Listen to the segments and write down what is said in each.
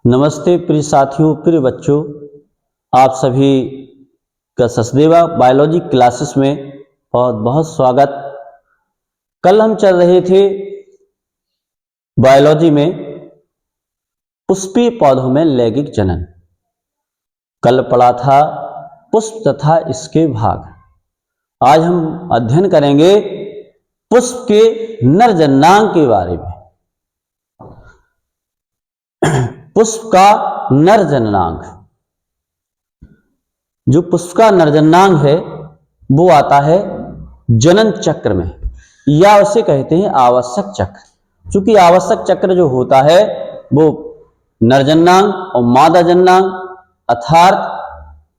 नमस्ते प्रिय साथियों, प्रिय बच्चों, आप सभी का सचदेवा बायोलॉजी क्लासेस में बहुत बहुत स्वागत। कल हम चल रहे थे बायोलॉजी में पुष्पीय पौधों में लैंगिक जनन। कल पढ़ा था पुष्प तथा इसके भाग। आज हम अध्ययन करेंगे पुष्प के नर जननांग के बारे में। पुष्प का नर जननांग, जो पुष्प का नर जननांग है वो आता है जनन चक्र में, या उसे कहते हैं आवश्यक चक्र। क्योंकि आवश्यक चक्र जो होता है वो नर जननांग और मादा जननांग अर्थात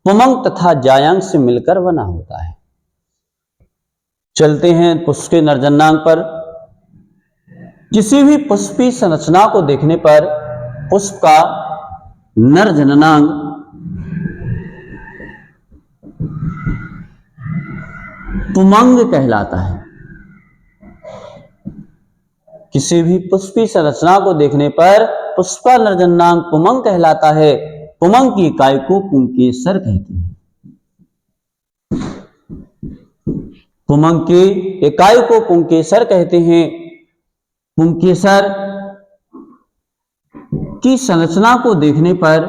पुमंग तथा जायांग से मिलकर बना होता है। चलते हैं पुष्प के नर जननांग पर। किसी भी पुष्पीय संरचना को देखने पर पुष्प का नर जननांग पुमंग कहलाता है। किसी भी पुष्पीय संरचना को देखने पर पुष्प का नर जननांग पुमंग कहलाता है। पुमंग की इकाई को पुंकेसर कहते हैं। पुमंग की इकाई को पुंकेसर कहते हैं। पुंकेसर की संरचना को देखने पर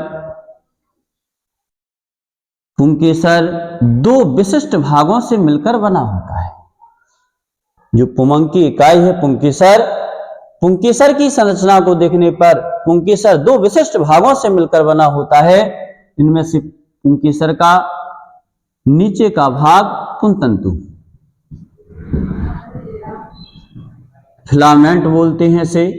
पुंकेसर दो विशिष्ट भागों से मिलकर बना होता है। जो पुमंग की इकाई है पुंकेसर की संरचना को देखने पर पुंकेसर दो विशिष्ट भागों से मिलकर बना होता है। इनमें से पुंकेसर का नीचे का भाग पुंतंतु, फिलामेंट बोलते हैं इसे,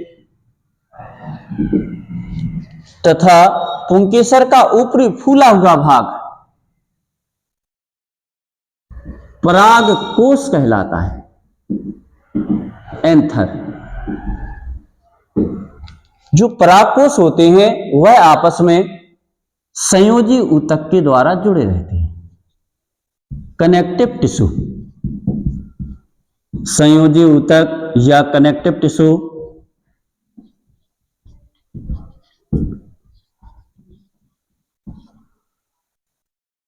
तथा पुंकेसर का ऊपरी फूला हुआ भाग परागकोश कहलाता है, एंथर। जो परागकोश होते हैं वह आपस में संयोजी ऊतक के द्वारा जुड़े रहते हैं। कनेक्टिव टिश्यू, संयोजी ऊतक या कनेक्टिव टिश्यू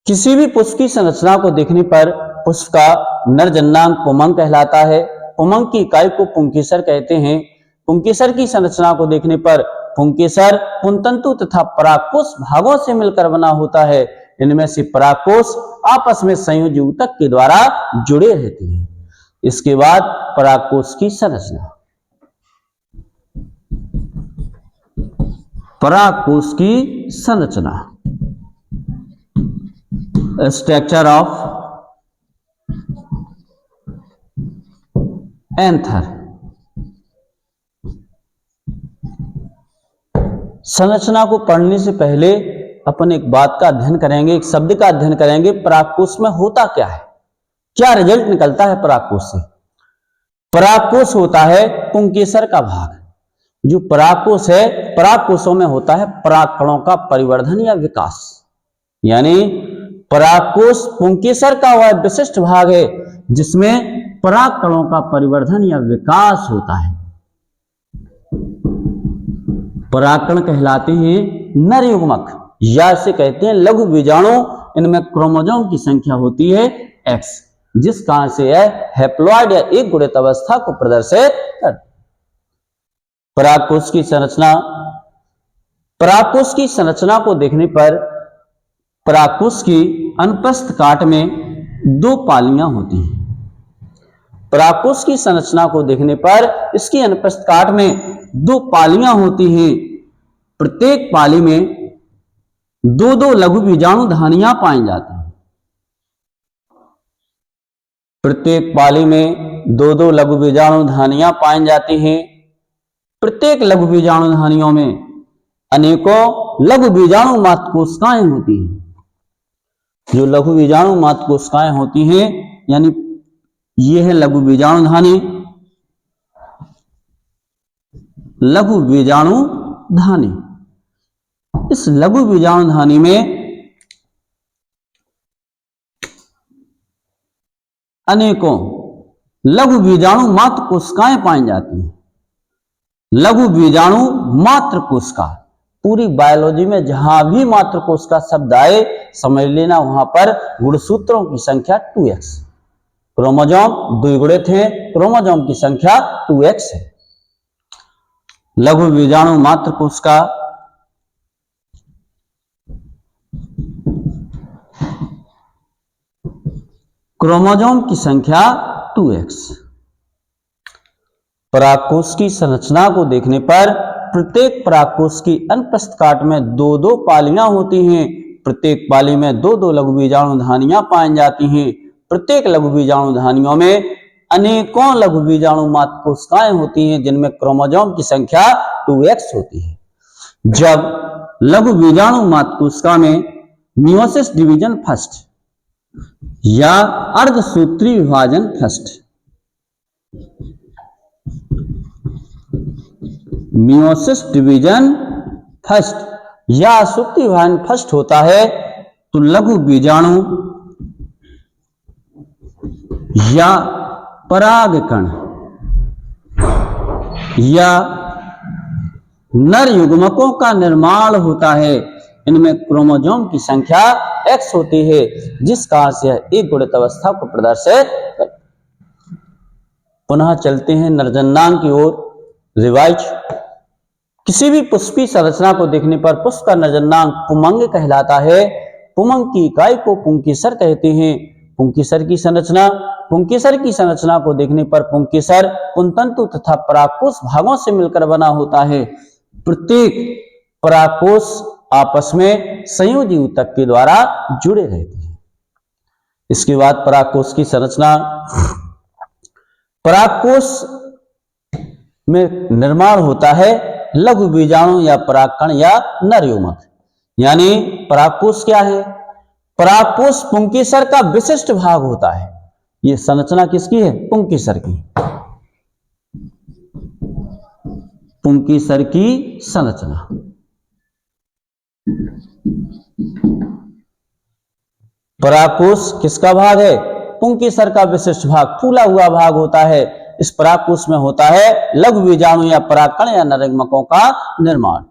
किसी भी पुष्प की संरचना को देखने पर पुष्प का नर जननांग पुमंग कहलाता है। पुमंग की इकाई को पुंकेसर कहते हैं। पुंकेसर की संरचना को देखने पर पुंकेसर पुंतंतु तथा परागकोश भागों से मिलकर बना होता है। इनमें से परागकोश आपस में संयोजी ऊतक के द्वारा जुड़े रहते हैं। इसके बाद परागकोश की संरचना। परागकोश की संरचना, स्ट्रक्चर ऑफ एंथर। संरचना को पढ़ने से पहले अपन एक बात का अध्ययन करेंगे, एक शब्द का अध्ययन करेंगे। परागकोश में होता क्या है, क्या रिजल्ट निकलता है परागकोश से। परागकोश होता है पुंकेसर का भाग। जो परागकोश है, परागकोशों में होता है परागकणों का परिवर्धन या विकास। यानी परागकोश पुंकेसर का वह विशिष्ट भाग है जिसमें परागकणों का परिवर्धन या विकास होता है। परागकण कहलाते हैं नर युग्मक, या इसे कहते हैं लघु बीजाणु। इनमें क्रोमोसोम की संख्या होती है X, जिस कारण से यह हैप्लॉइड या एक गुणित अवस्था को प्रदर्शित करता है। परागकोश की संरचना, परागकोश की संरचना को देखने पर परागकोश की अनुप्रस्थ काट में दो पालियां होती हैं। परागकोश की संरचना को देखने पर इसकी अनुप्रस्थ काट में दो पालियां होती हैं। प्रत्येक पाली में दो दो लघु बीजाणु धानियां पाई जाती हैं। प्रत्येक पाली में दो दो लघु बीजाणु धानियां पाई जाती हैं। प्रत्येक लघु बीजाणु धानियों में अनेकों लघु बीजाणु मात्र कोशिकाएं होती हैं। जो लघु बीजाणु मात्र कोशिकाएं होती हैं, यानी ये है लघु बीजाणु धानी। लघु बीजाणु धानी, इस लघु बीजाणु धानी में अनेकों लघु बीजाणु मात्र कोशिकाएं पाई जाती हैं। लघु बीजाणु मात्र कोशिका, पूरी बायोलॉजी में जहां भी मात्रकोश का शब्द आए समझ लेना वहां पर गुणसूत्रों की संख्या 2x। क्रोमोजोम द्विगुणित हैं, क्रोमोजोम की संख्या 2x है। लघु बीजाणु मात्रकोश का क्रोमोजोम की संख्या 2x। परागकोश की संरचना को देखने पर प्रत्येक परागकोश की अनुप्रस्थ काट में 2-2 पालियां होती हैं। प्रत्येक पाली में 2-2 लघु बीजाणु धानियां पाई जाती हैं। प्रत्येक लघु बीजाणु धानियों में अनेकों लघु बीजाणु मात्रकोशिकाएं होती हैं जिनमें क्रोमोजोम की संख्या 2x होती है। जब लघु बीजाणु मात्रकोशिका में मियोसिस डिवीजन फर्स्ट या अर्धसूत्री विभाजन फर्स्ट, मियोसिस डिवीजन फर्स्ट या सूत्री विभाजन फर्स्ट होता है तो लघु बीजाणु या परागकण या नर युग्मकों का निर्माण होता है। इनमें क्रोमोजोम की संख्या x होती है जिस कारण से एक गुणित अवस्था को प्रदर्शित करता है। पुनः चलते हैं नरजननांग की ओर। रिवाइज। किसी भी पुष्पी संरचना को देखने पर पुष्प का नरजननांग पुंमंग कहलाता है। पुंमंग की इकाई को पुंकेसर कहते हैं। पुंकेसर की संरचना, पुंकेसर की संरचना को देखने पर पुंकेसर पुंतंतु तथा परागकोश भागों से मिलकर बना होता है। प्रत्येक परागकोश आपस में संयोजी ऊतक के द्वारा जुड़े रहते हैं। इसके बाद परागकोश की संरचना। परागकोश में निर्माण होता है लघु बीजाणु या परागकण या नर युग्मक। यानी परागकोश क्या है? परागकोश पुंकेसर का विशिष्ट भाग होता है। ये संरचना किसकी है? पुंकेसर की। पुंकेसर की संरचना। परागकोश किसका भाग है? पुंकेसर का विशिष्ट भाग, फूला हुआ भाग होता है। इस परागकोश में होता है लघु बीजाणु या परागकण या नरयुग्मकों का निर्माण।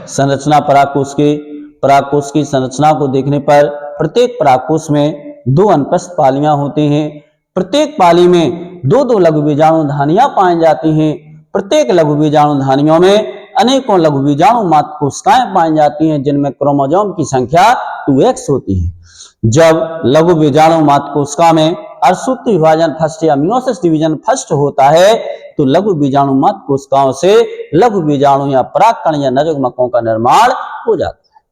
संरचना परागकोश की संरचना को देखने पर प्रत्येक परागकोश में 2 अनुप्रस्थ पालियां होती हैं। प्रत्येक पाली में 2-2 लघु बीजाणु धानियां पाई जाती हैं। प्रत्येक लघु बीजाणु धानियों में अनेकों लघु बीजाणु मात्रकोशिकाएं पाई जाती हैं जिनमें क्रोमोजोम की संख्या 2x होती है। जब लघु बीजाणु मात्रकोशिका में अर्धसूत्री विभाजन फर्स्ट या मियोसिस डिवीजन फर्स्ट होता है तो लघु बीजाणु मात्रकोशिकाओं से लघु बीजाणु या परागकण या नरयुग्मकों का निर्माण हो जाता है।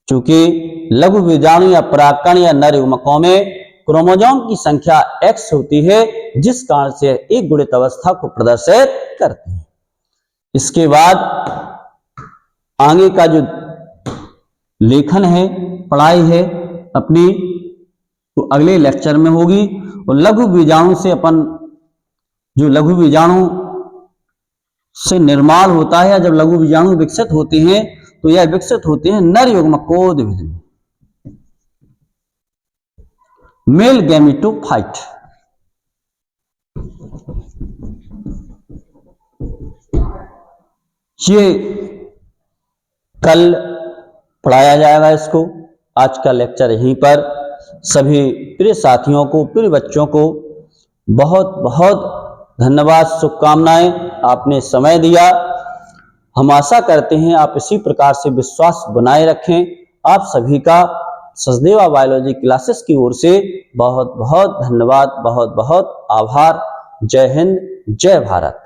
चूंकि लघु बीजाणु या परागकण या नरयुग्मकों में क्रोमोजोम की संख्या x होती है जिस कारण से एक गुणित अवस्था को प्रदर्शित करते हैं। इसके बाद आगे का जो लेखन है, पढ़ाई है अपनी, तो अगले लेक्चर में होगी। और लघु बीजाणु से अपन जो लघु बीजाणु से निर्माण होता है, जब लघु बीजाणु विकसित होते हैं तो यह विकसित होते हैं नर युग्मकों में, मेल गैमेटोफाइट। ये कल पढ़ाया जाएगा इसको। आज का लेक्चर यहीं पर। सभी प्रिय साथियों को, प्रिय बच्चों को बहुत बहुत धन्यवाद, शुभकामनाएं। आपने समय दिया। हम आशा करते हैं आप इसी प्रकार से विश्वास बनाए रखें। आप सभी का सचदेवा बायोलॉजी क्लासेस की ओर से बहुत बहुत धन्यवाद, बहुत बहुत आभार। जय हिंद, जय भारत।